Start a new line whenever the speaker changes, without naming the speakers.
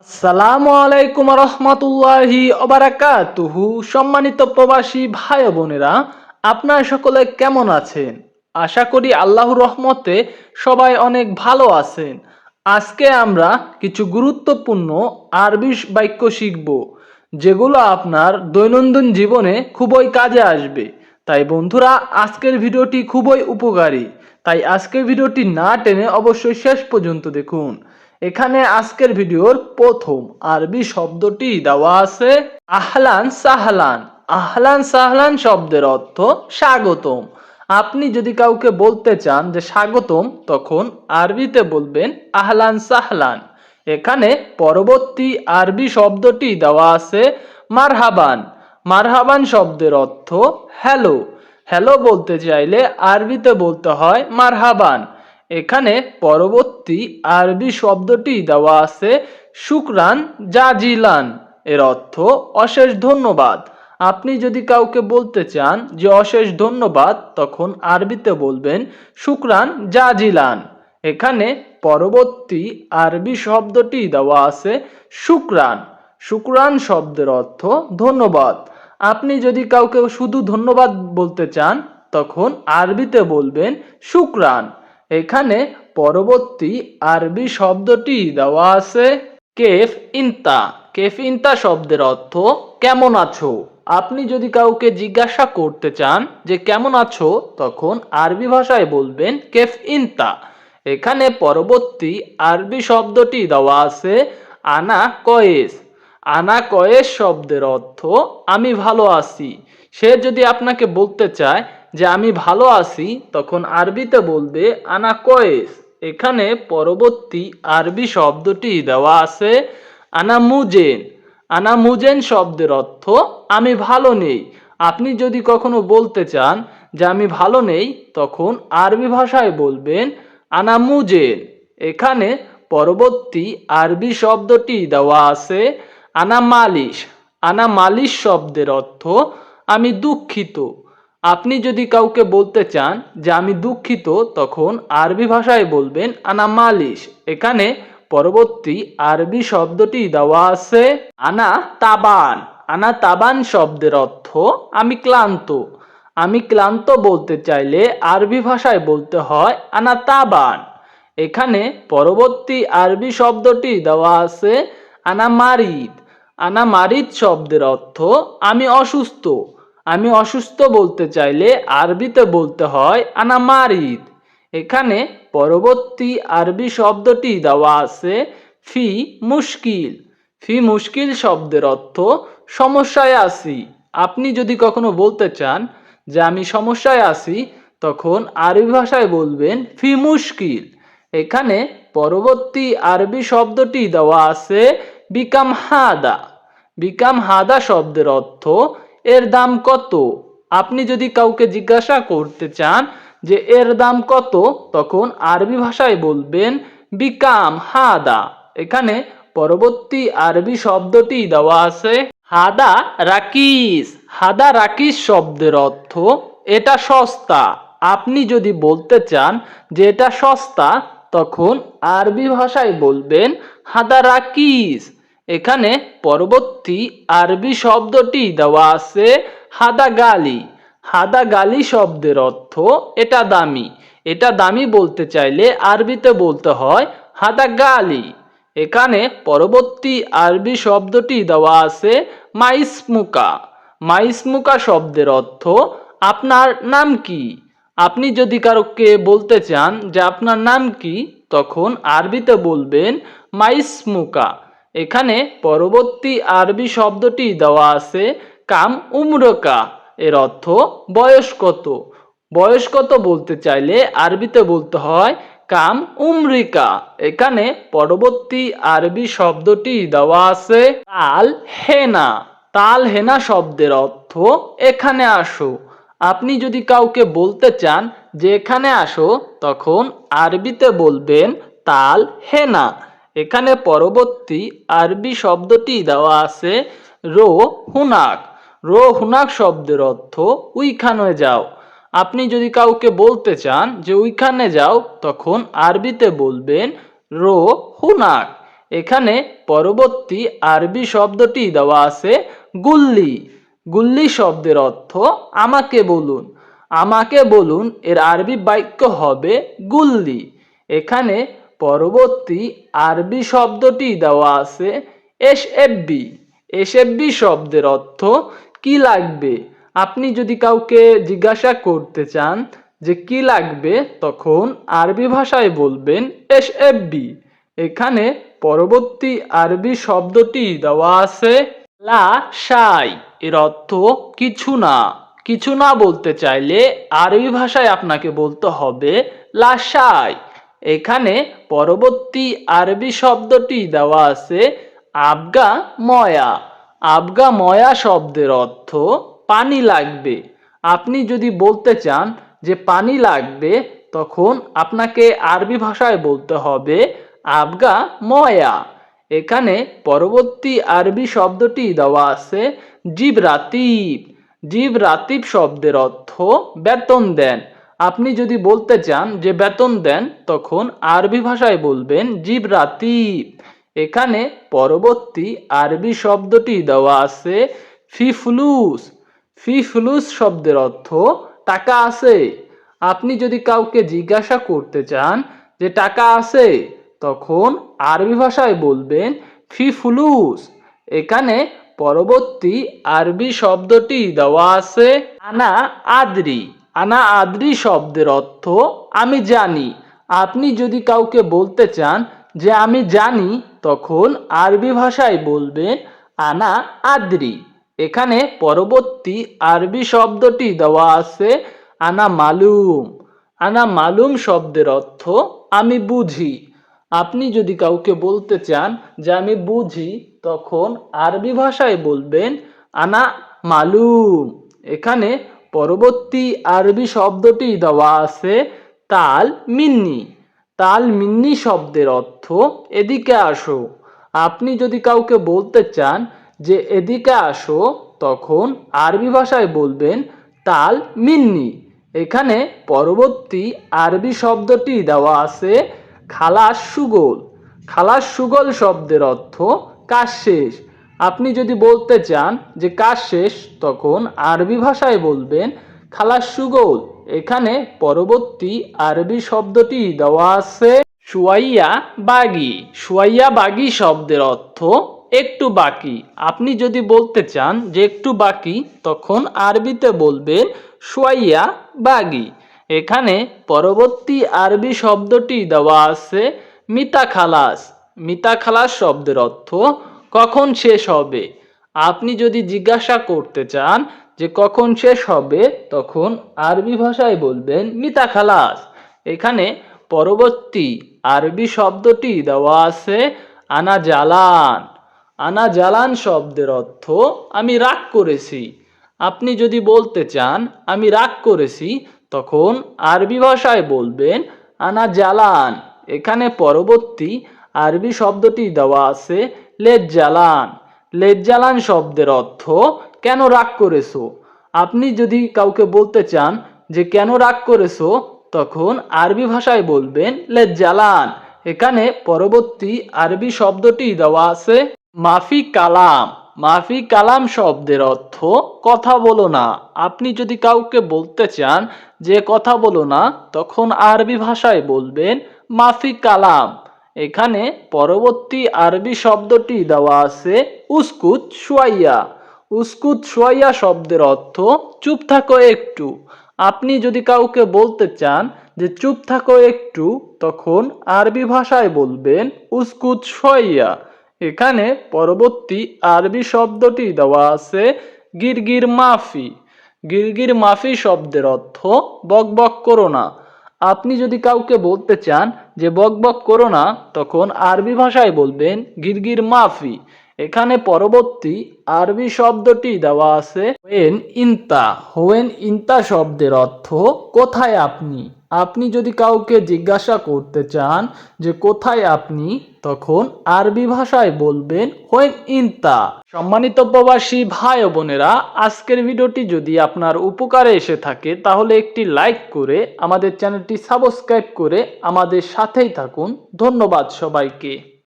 আসসালামু আলাইকুম রহমতুল্লাহি ওবারাকাতুহু। সম্মানিত প্রবাসী ভাই বোনেরা, আপনারা সকলে কেমন আছেন? আশা করি আল্লাহর রহমতে সবাই অনেক ভালো আছেন। আজকে আমরা কিছু গুরুত্বপূর্ণ আরবি বাক্য শিখব, যেগুলো আপনার দৈনন্দিন জীবনে খুবই কাজে আসবে। তাই বন্ধুরা, আজকের ভিডিওটি খুবই উপকারী, তাই আজকের ভিডিওটি না টেনে অবশ্যই শেষ পর্যন্ত দেখুন। এখানে আজকের ভিডিওর প্রথম আরবি শব্দটি দেওয়া আছে আহলান সাহলান। আহলান সাহলান শব্দের অর্থ স্বাগতম। আপনি যদি কাউকে বলতে চান যে স্বাগতম, তখন আরবিতে বলবেন আহলান সাহলান। এখানে পরবর্তী আরবি শব্দটি দেওয়া আছে মারহাবান। মারহাবান শব্দের অর্থ হ্যালো। হ্যালো বলতে চাইলে আরবিতে বলতে হয় মারহাবান। এখানে পরবর্তী আরবি শব্দটি দেওয়া আছে শুকরান জাজিলান। এর অর্থ অশেষ ধন্যবাদ। আপনি যদি কাউকে বলতে চান যে অশেষ ধন্যবাদ, তখন আরবিতে বলবেন শুকরান জাজিলান। এখানে পরবর্তী আরবি শব্দটি দেওয়া আছে শুকরান। শুকরান শব্দের অর্থ ধন্যবাদ। আপনি যদি কাউকে শুধু ধন্যবাদ বলতে চান, তখন আরবিতে বলবেন শুকরান। এখানে পরবর্তী আরবি শব্দটি দেওয়া আছে কেফ ইনতা। কেফ ইনতা শব্দের অর্থ কেমন আছো। আপনি যদি কাউকে জিজ্ঞাসা করতে চান যে কেমন আছো, তখন আরবি ভাষায় বলবেন কেফ ইনতা। এখানে পরবর্তী আরবি শব্দটি দেওয়া আছে আনা কয়েস। আনা কয়েস শব্দের অর্থ আমি ভালো আছি। সে যদি আপনাকে বলতে চায় যে আমি ভালো আছি, তখন আরবিতে বলবে আনা কয়েস। এখানে পরবর্তী আরবি শব্দটি দেওয়া আছে আনা মুজেন। আনা মুজেন শব্দের অর্থ আমি ভালো নেই। আপনি যদি কখনো বলতে চান যে আমি ভালো নেই, তখন আরবি ভাষায় বলবেন আনা মুজেন। এখানে পরবর্তী আরবি শব্দটি দেওয়া আছে আনা মালিশ। আনা মালিশ শব্দের অর্থ আমি দুঃখিত। আপনি যদি কাউকে বলতে চান যে আমি দুঃখিত, তখন আরবি ভাষায় বলবেন আনা মালিশ। এখানে পরবর্তী আরবি শব্দটি দেওয়া আছে আনা তাবান। আনা তাবান শব্দের অর্থ আমি ক্লান্ত। আমি ক্লান্ত বলতে চাইলে আরবি ভাষায় বলতে হয় আনা তাবান। এখানে পরবর্তী আরবি শব্দটি দেওয়া আছে আনা মারিদ। আনা মারিদ শব্দের অর্থ আমি অসুস্থ। আমি অসুস্থ বলতে চাইলে আরবিতে বলতে হয় আনা মারিদ। এখানে পরবর্তী আরবি শব্দটি দেওয়া আছে ফি মুশকিল। ফি মুশকিল শব্দের অর্থ সমস্যায় আছি। আপনি যদি কখনো বলতে চান যে আমি সমস্যায় আছি, তখন আরবি ভাষায় বলবেন ফি মুশকিল। এখানে পরবর্তী আরবি শব্দটি দেওয়া আছে বিকাম হাদা। বিকাম হাদা শব্দের অর্থ এর দাম কত। আপনি যদি কাউকে জিজ্ঞাসা করতে চান যে এর দাম কত, তখন আরবি ভাষায় বলবেন বিকাম হাদা। এখানে পরবর্তী আরবি শব্দটি দেওয়া আছে হাদা রাকিস। হাদা রাকিস শব্দের অর্থ এটা সস্তা। আপনি যদি বলতে চান যে এটা সস্তা, তখন আরবি ভাষায় বলবেন হাদা রাকিস। এখানে পরবর্তী আরবি শব্দটি দেওয়া আছে হাদা গালি। হাদা গালি শব্দের অর্থ এটা দামি। এটা দামি বলতে চাইলে আরবিতে বলতে হয় হাদা গালি। এখানে পরবর্তী আরবি শব্দটি দেওয়া আছে মাইসমুকা। মাইসমুকা শব্দের অর্থ আপনার নাম কি। আপনি যদি কারোকে বলতে চান যে আপনার নাম কি, তখন আরবিতে বলবেন মাইসমুকা। এখানে পরবর্তী আরবি শব্দটি দেওয়া আছে কাম উমরকা। এর অর্থ বয়স কত। বয়স কত বলতে চাইলে আরবিতে বলতে হয় কাম উমরিকা। এখানে পরবর্তী আরবি শব্দটি দেওয়া আছে তাল হেনা। তাল হেনা শব্দের অর্থ এখানে আসো। আপনি যদি কাউকে বলতে চান যে এখানে আসো, তখন আরবিতে বলবেন তাল হেনা। এখানে পরবর্তী আরবি শব্দটি দেওয়া আছে রো হুনাক। রো হুনাক শব্দের অর্থ উইখানে যাও। আপনি যদি কাউকে বলতে চান যে উইখানে যাও, তখন আরবিতে বলবেন রো হুনাক। এখানে পরবর্তী আরবি শব্দটি দেওয়া আছে গুল্লি। গুল্লি শব্দের অর্থ আমাকে বলুন। আমাকে বলুন এর আরবি বাক্য হবে গুল্লি। এখানে পরবর্তী আরবি শব্দটি দেওয়া আছে এসএফবি। এসএফবি শব্দের অর্থ কি লাগবে। আপনি যদি কাউকে জিজ্ঞাসা করতে চান যে কি লাগবে, তখন আরবি ভাষায় বলবেন এসএফবি। এখানে পরবর্তী আরবি শব্দটি দেওয়া আছে লা শাই। এর অর্থ কিছু না। কিছু না বলতে চাইলে আরবি ভাষায় আপনাকে বলতে হবে লা শাই। এখানে পরবর্তী আরবি শব্দটি দেওয়া আছে আবগা ময়া। আবগা ময়া শব্দের অর্থ পানি লাগবে। আপনি যদি বলতে চান যে পানি লাগবে, তখন আপনাকে আরবি ভাষায় বলতে হবে আবগা ময়া। এখানে পরবর্তী আরবি শব্দটি দেওয়া আছে জিবরাতিব। জিবরাতিব শব্দের অর্থ বেতন দেন। আপনি যদি বলতে চান যে বেতন দেন, তখন আরবি ভাষায় বলবেন জিবরাতিব। এখানে পরবর্তী আরবি শব্দটি দেওয়া আছে ফিফলুস। ফিফলুস শব্দের অর্থ টাকা আছে। আপনি যদি কাউকে জিজ্ঞাসা করতে চান যে টাকা আছে, তখন আরবি ভাষায় বলবেন ফিফলুস। এখানে পরবর্তী আরবি শব্দটি দেওয়া আছে আনা আদ্রি। আনা আদ্রি শব্দের অর্থ আমি জানি। আপনি যদি কাউকে বলতে চান যে আমি জানি, তখন আরবি ভাষায় বলবেন আনা আদ্রি। এখানে পরবর্তী আরবি শব্দটি দেওয়া আছে আনা মালুম। আনা মালুম শব্দের অর্থ আমি বুঝি। আপনি যদি কাউকে বলতে চান যে আমি বুঝি, তখন আরবি ভাষায় বলবেন আনা মালুম। এখানে পরবর্তী আরবি শব্দটি দেওয়া আছে তাল মিন্নি। তাল মিন্নি শব্দের অর্থ এদিকে আসো। আপনি যদি কাউকে বলতে চান যে এদিকে আসো, তখন আরবি ভাষায় বলবেন তাল মিন্নি। এখানে পরবর্তী আরবি শব্দটি দেওয়া আছে খালাস সুগোল। খালাস সুগোল শব্দের অর্থ কাজ শেষ। আপনি যদি বলতে চান যে কাজ শেষ, তখন আরবি ভাষায় বলবেন খালাস সুগোল। এখানে পরবর্তী আরবি শব্দটি দেওয়া আছে শুয়াইয়া বাগি। শুয়াইয়া বাগি শব্দের অর্থ একটু বাকি। আপনি যদি বলতে চান যে একটু বাকি, তখন আরবিতে বলবেন শুয়াইয়া বাগি। এখানে পরবর্তী আরবি শব্দটি দেওয়া আছে মিতা খালাস। মিতা খালাস শব্দের অর্থ কখন শেষ হবে। আপনি যদি জিজ্ঞাসা করতে চান যে কখন শেষ হবে, তখন আরবি ভাষায় বলবেন মিতা খালাস। এখানে পরবর্তী আরবি শব্দটি দেওয়া আছে আনা জালান। আনা জালান শব্দের অর্থ আমি রাগ করেছি। আপনি যদি বলতে চান আমি রাগ করেছি, তখন আরবি ভাষায় বলবেন আনা জালান। এখানে পরবর্তী আরবি শব্দটি দেওয়া আছে লেজ জালান। লেজ জালান শব্দের অর্থ কেন রাগ করেছো। আপনি যদি কাউকে বলতে চান যে কেন রাগ করেছো, তখন আরবি ভাষায় বলবেন লেজ জালান। এখানে পরবর্তী আরবি শব্দটি দেওয়া আছে মাফি কালাম। মাফি কালাম শব্দের অর্থ কথা বলো না। আপনি যদি কাউকে বলতে চান যে কথা বলো না, তখন আরবি ভাষায় বলবেন মাফি কালাম। এখানে পরবর্তী আরবি শব্দটি দেওয়া আছে উস্কুত শুয়াইয়া। উস্কুত শুয়াইয়া শব্দের অর্থ চুপ থাকো একটু। আপনি যদি কাউকে বলতে চান যে চুপ থাকো একটু, তখন আরবি ভাষায় বলবেন উস্কুত শুয়াইয়া। এখানে পরবর্তী আরবি শব্দটি দেওয়া আছে গিরগির মাফি। গিরগির মাফি শব্দের অর্থ বকবক করো না। আপনি যদি কাউকে বলতে চান যে বকবক করো না, তখন আরবি ভাষায় বলবেন গিরগির মাফি। এখানে পরবর্তী আরবি শব্দটি দেওয়া আছে হোয়েন ইনতা। হোয়েন ইনতা শব্দের অর্থ কোথায় আপনি। আপনি যদি কাউকে জিজ্ঞাসা করতে চান যে কোথায় আপনি, তখন আরবি ভাষায় বলবেন হোয়েন ইনতা। সম্মানিত প্রবাসী ভাই ও বোনেরা, আজকের ভিডিওটি যদি আপনার উপকারে এসে থাকে, তাহলে একটি লাইক করে আমাদের চ্যানেলটি সাবস্ক্রাইব করে আমাদের সাথেই থাকুন। ধন্যবাদ সবাইকে।